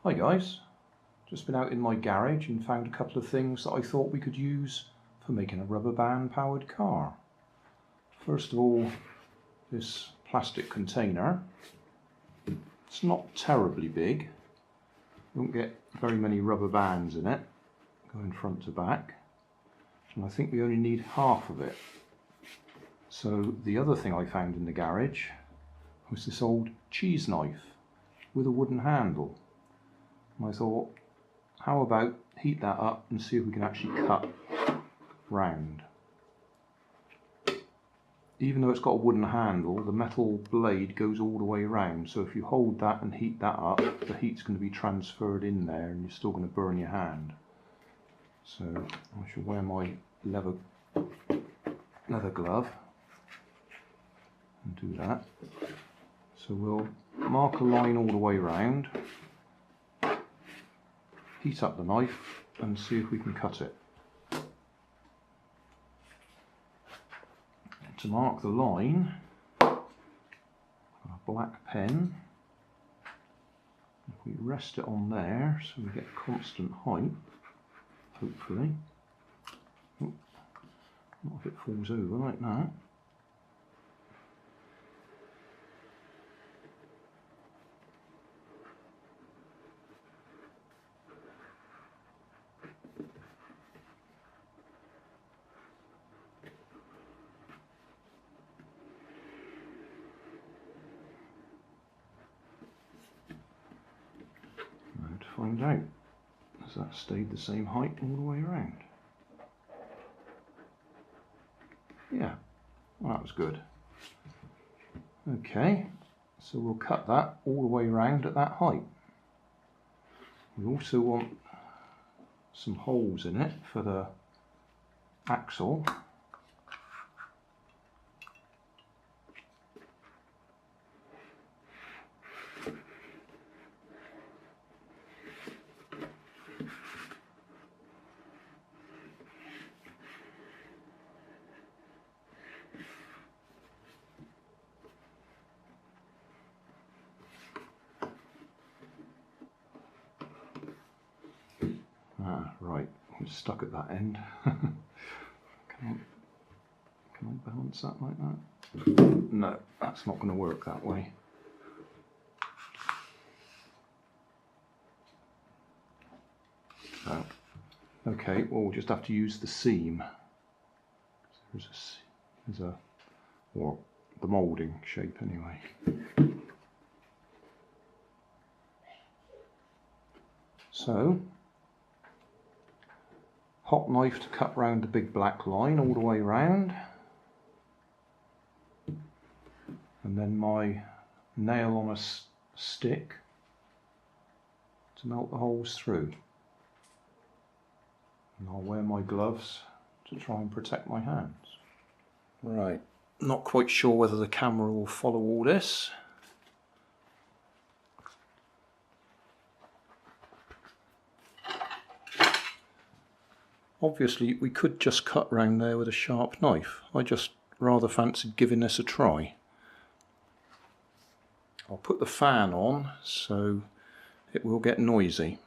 Hi guys, just been out in my garage and found a couple of things that I thought we could use for making a rubber band powered car. First of all, this plastic container. It's not terribly big, you won't get very many rubber bands in it, going front to back, and I think we only need half of it. So the other thing I found in the garage was this old cheese knife with a wooden handle. And I thought, how about heat that up and see if we can actually cut round. Even though it's got a wooden handle, the metal blade goes all the way around, so if you hold that and heat that up, the heat's going to be transferred in there and you're still going to burn your hand. So I shall wear my leather glove and do that. So we'll mark a line all the way around, heat up the knife and see if we can cut it. To mark the line, a black pen. If we rest it on there so we get a constant height, hopefully. Oh, not if it falls over like that. Find out, has that stayed the same height all the way around? Yeah, well, that was good. Okay, so we'll cut that all the way around at that height. We also want some holes in it for the axle. Right, I'm stuck at that end. Can I balance that like that? No, that's not going to work that way. So, okay, well we'll just have to use the seam. Or the moulding shape anyway. So, hot knife to cut round the big black line all the way round, and then my nail on a stick to melt the holes through. And I'll wear my gloves to try and protect my hands. Right, not quite sure whether the camera will follow all this. Obviously we could just cut round there with a sharp knife. I just rather fancied giving this a try. I'll put the fan on so it will get noisy.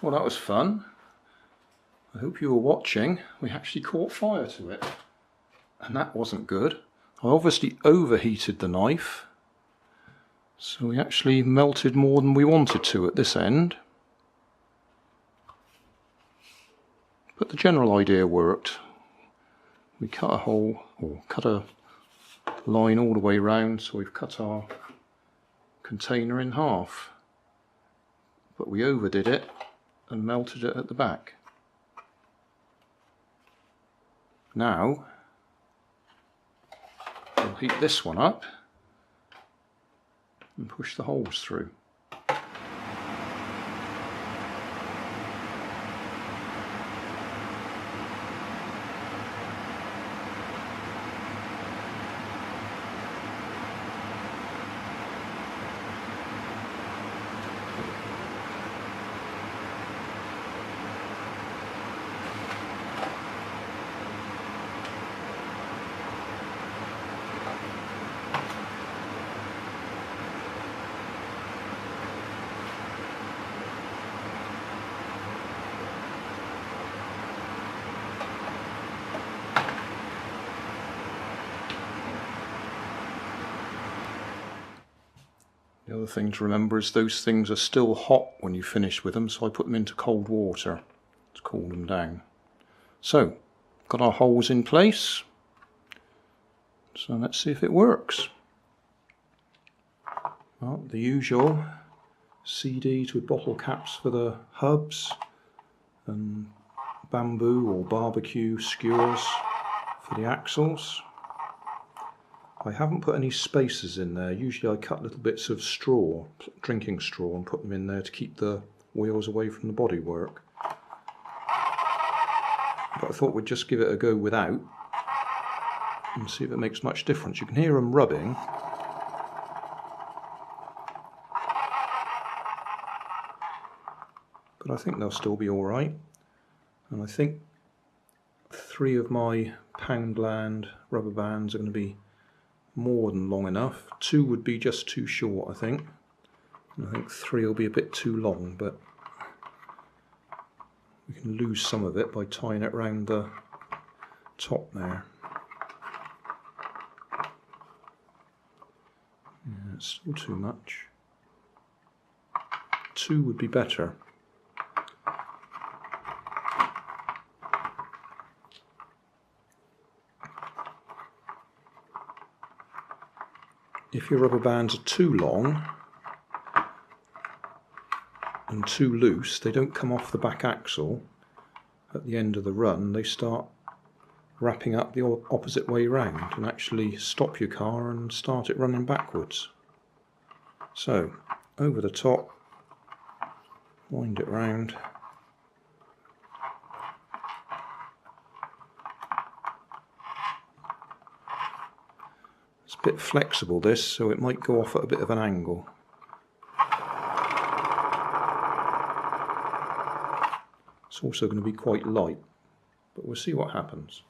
Well, that was fun. I hope you were watching. We actually caught fire to it, and that wasn't good. I obviously overheated the knife, so we actually melted more than we wanted to at this end. But the general idea worked. We cut a hole, or cut a line all the way round, so we've cut our container in half. But we overdid it and melted it at the back. Now we'll heat this one up and push the holes through. The other thing to remember is those things are still hot when you finish with them, so I put them into cold water to cool them down. So, got our holes in place, so let's see if it works. Well, the usual CDs with bottle caps for the hubs, and bamboo or barbecue skewers for the axles. I haven't put any spacers in there. Usually I cut little bits of straw, drinking straw, and put them in there to keep the wheels away from the bodywork. But I thought we'd just give it a go without and see if it makes much difference. You can hear them rubbing. But I think they'll still be alright. And I think 3 of my Poundland rubber bands are going to be more than long enough. 2 would be just too short, I think. And I think 3 will be a bit too long, but we can lose some of it by tying it round the top there. Yeah, it's still too much. 2 would be better. If your rubber bands are too long and too loose, they don't come off the back axle at the end of the run. They start wrapping up the opposite way round and actually stop your car and start it running backwards. So, over the top, wind it round. It's a bit flexible this, so it might go off at a bit of an angle. It's also going to be quite light, but we'll see what happens.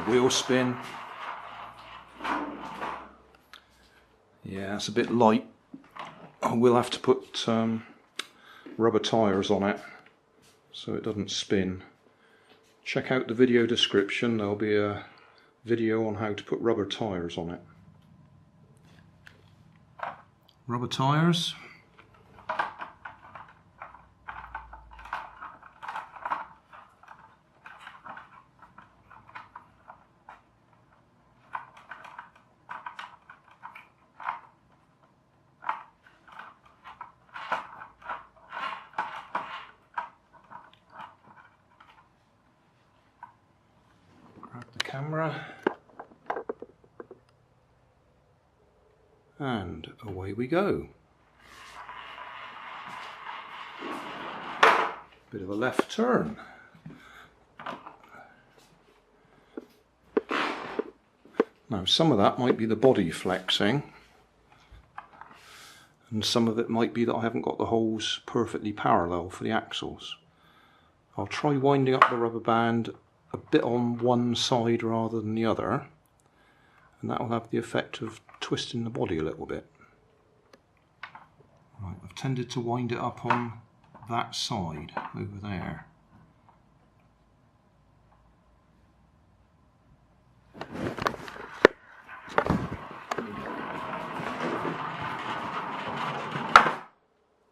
Wheel spin. Yeah, it's a bit light. I will have to put rubber tyres on it so it doesn't spin. Check out the video description, there'll be a video on how to put rubber tyres on it. Rubber tyres. Grab the camera and away we go. Bit of a left turn. Now some of that might be the body flexing, and some of it might be that I haven't got the holes perfectly parallel for the axles. I'll try winding up the rubber band a bit on one side rather than the other, and that will have the effect of twisting the body a little bit. Right, I've tended to wind it up on that side over there.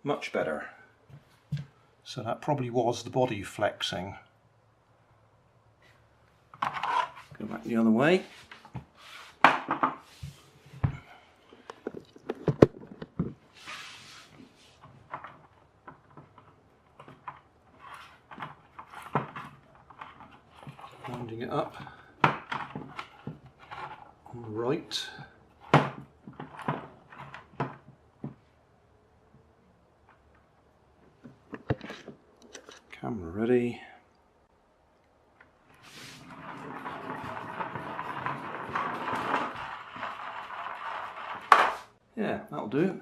Much better. So that probably was the body flexing. Go back the other way. Winding it up on the right. Camera ready. Yeah, that'll do.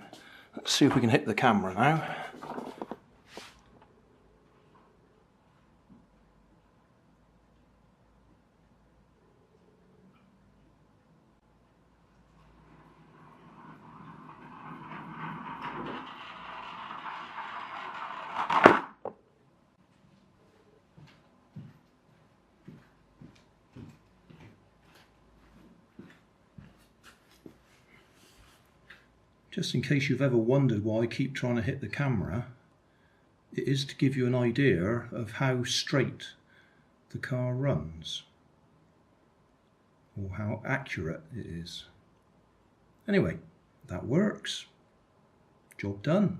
Let's see if we can hit the camera now. Just in case you've ever wondered why I keep trying to hit the camera, it is to give you an idea of how straight the car runs, or how accurate it is. Anyway, that works. Job done.